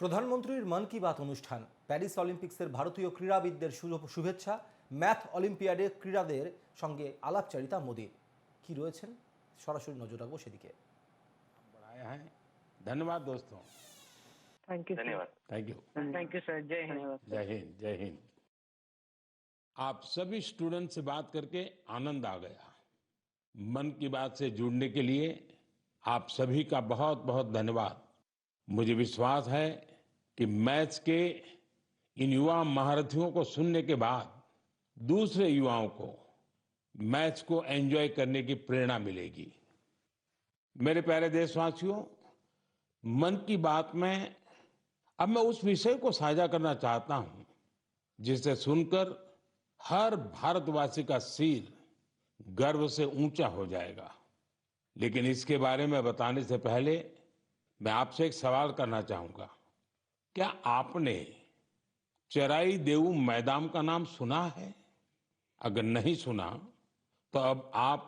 প্রধানমন্ত্রীর মন কি বাত অনুষ্ঠান, প্যারিস অলিম্পিক্সের ভারতীয় ক্রীড়াবিদদের শুভেচ্ছা, ম্যাথ অলিম্পিয়াডে ক্রীড়াদের সঙ্গে আলাপচারিতা মোদির। কি রয়েছেন, সরাসরি নজর রাখবো সেদিকে। बढ़ाया है। धन्यवाद दोस्तों। थैंक यू धन्यवाद। Thank you. Thank you sir. जय हिंद। जय हिंद जय हिंद। आप सभी स्टूडेंट से बात करके आनंद आ गया। मन की बात से जुड़ने के लिए आप सभी का बहुत बहुत धन्यवाद। मुझे विश्वास है कि मैथ्स के इन युवा महारथियों को सुनने के बाद दूसरे युवाओं को मैथ्स को एंजॉय करने की प्रेरणा मिलेगी। मेरे प्यारे देशवासियों, मन की बात में अब मैं उस विषय को साझा करना चाहता हूं जिसे सुनकर हर भारतवासी का सिर गर्व से ऊंचा हो जाएगा। लेकिन इसके बारे में बताने से पहले मैं आपसे एक सवाल करना चाहूंगा। क्या आपने चराई देऊ मैदान का नाम सुना है? अगर नहीं सुना तो अब आप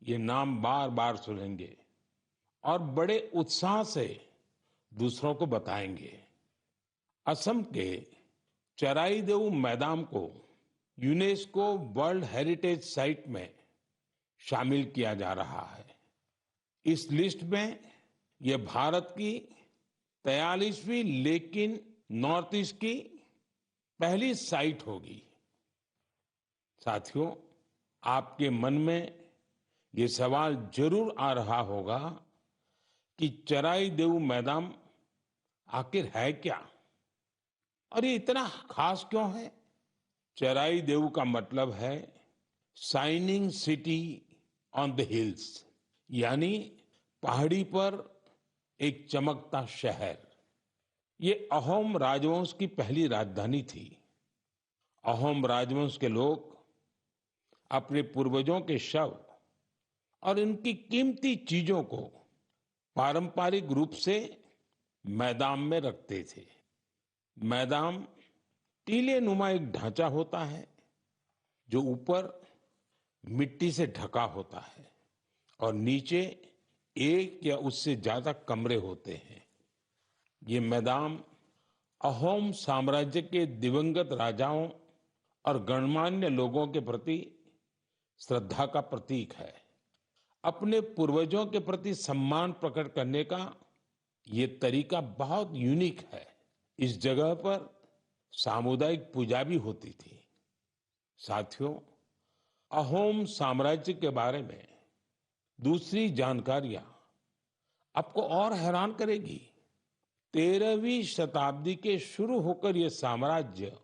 ये नाम बार बार सुनेंगे और बड़े उत्साह से दूसरों को बताएंगे। असम के चराई देऊ मैदान को यूनेस्को वर्ल्ड हेरिटेज साइट में शामिल किया जा रहा है। इस लिस्ट में यह भारत की 43वीं लेकिन नॉर्थ ईस्ट की पहली साइट होगी। साथियों, आपके मन में ये सवाल जरूर आ रहा होगा कि चराई देऊ मैदान आखिर है क्या और ये इतना खास क्यों है? चराई देऊ का मतलब है shining city on the hills, यानी पहाड़ी पर एक चमकता शहर। ये अहोम राजवंश की पहली राजधानी थी। अहोम राजवंश के लोग अपने पूर्वजों के शव और इनकी कीमती चीजों को पारंपरिक रूप से मैदान में रखते थे। मैदान टीले नुमा एक ढांचा होता है जो ऊपर मिट्टी से ढका होता है और नीचे एक या उससे ज्यादा कमरे होते हैं। ये मैदान अहोम साम्राज्य के दिवंगत राजाओं और गणमान्य लोगों के प्रति श्रद्धा का प्रतीक है। अपने पूर्वजों के प्रति सम्मान प्रकट करने का ये तरीका बहुत यूनिक है। इस जगह पर सामुदायिक पूजा भी होती थी। साथियों, अहोम साम्राज्य के बारे में दूसरी जानकारियां आपको और हैरान करेगी। 13वीं शताब्दी के शुरू होकर यह साम्राज्य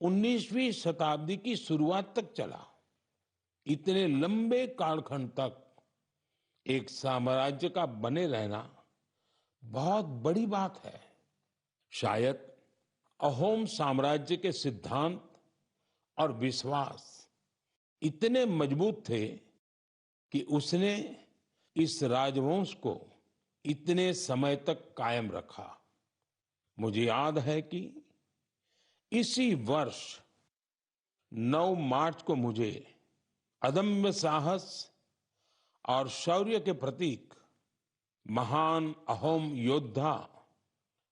19वीं शताब्दी की शुरुआत तक चला। इतने लंबे कालखंड तक एक साम्राज्य का बने रहना बहुत बड़ी बात है। शायद अहोम साम्राज्य के सिद्धांत और विश्वास इतने मजबूत थे कि उसने इस राजवंश को इतने समय तक कायम रखा। मुझे याद है कि इसी वर्ष 9 मार्च को मुझे अदम्य साहस और शौर्य के प्रतीक महान अहोम योद्धा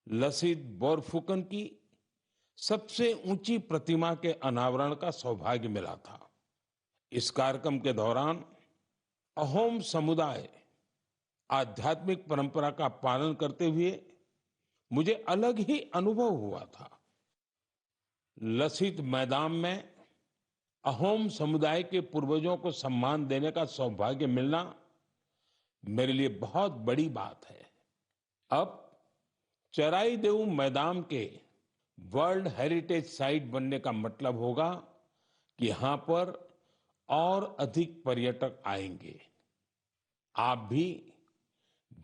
लसित बोरफुकन की सबसे ऊंची प्रतिमा के अनावरण का सौभाग्य मिला था। इस कार्यक्रम के दौरान अहोम समुदाय आध्यात्मिक परंपरा का पालन करते हुए मुझे अलग ही अनुभव हुआ था। लसित मैदान में अहोम समुदाय के पूर्वजों को सम्मान देने का सौभाग्य मिलना मेरे लिए बहुत बड़ी बात है। अब चराई देऊ मैदान के वर्ल्ड हेरिटेज साइट बनने का मतलब होगा कि यहां पर और अधिक पर्यटक आएंगे। आप भी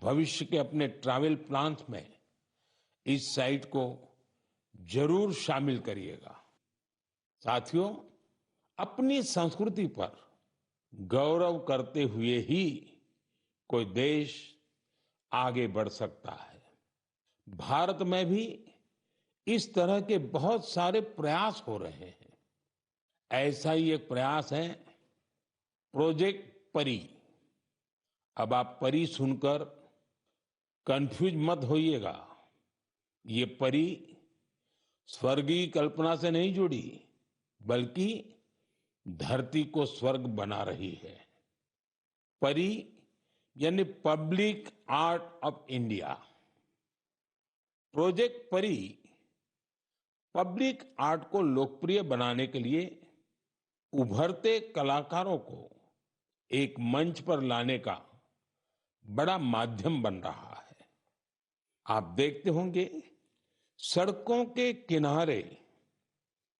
भविष्य के अपने ट्रैवल प्लान्स में इस साइट को जरूर शामिल करिएगा। साथियों, अपनी संस्कृति पर गौरव करते हुए ही कोई देश आगे बढ़ सकता है। भारत में भी इस तरह के बहुत सारे प्रयास हो रहे हैं। ऐसा ही एक प्रयास है प्रोजेक्ट परी। अब आप परी सुनकर कंफ्यूज मत होइएगा। ये परी स्वर्ग की कल्पना से नहीं जुड़ी, बल्कि धरती को स्वर्ग बना रही है। परी यानी public art of India. Project परी पब्लिक आर्ट को लोकप्रिय बनाने के लिए उभरते कलाकारों को एक मंच पर लाने का बड़ा माध्यम बन रहा है। आप देखते होंगे सड़कों के किनारे,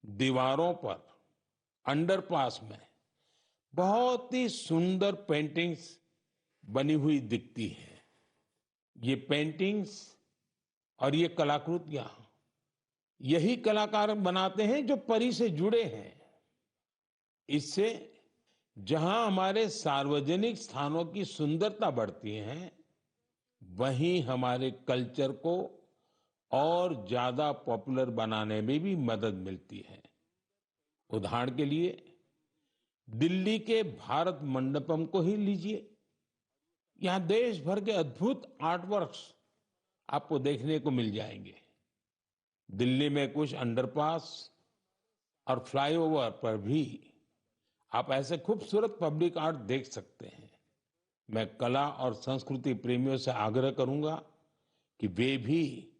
दीवारों पर, अंडरपास में बहुत ही सुंदर पेंटिंग्स बनी हुई दिखती हैं। ये पेंटिंग्स और ये कलाकृतियां यही कलाकार बनाते हैं जो परी से जुड़े हैं। इससे जहां हमारे सार्वजनिक स्थानों की सुंदरता बढ़ती है, वहीं हमारे कल्चर को और ज्यादा पॉपुलर बनाने में भी मदद मिलती है। उदाहरण के लिए दिल्ली के भारत मंडपम को ही लीजिए। यहां देश भर के अद्भुत आर्टवर्क्स आपको देखने को मिल जाएंगे। दिल्ली में कुछ अंडरपास और फ्लाईओवर पर भी आप ऐसे खूबसूरत पब्लिक आर्ट देख सकते हैं। मैं कला और संस्कृति प्रेमियों से आग्रह करूंगा कि वे भी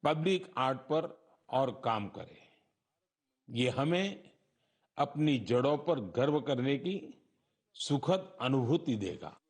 पब्लिक आर्ट पर और काम करें। ये हमें अपनी जड़ों पर गर्व करने की सुखद अनुभूति देगा।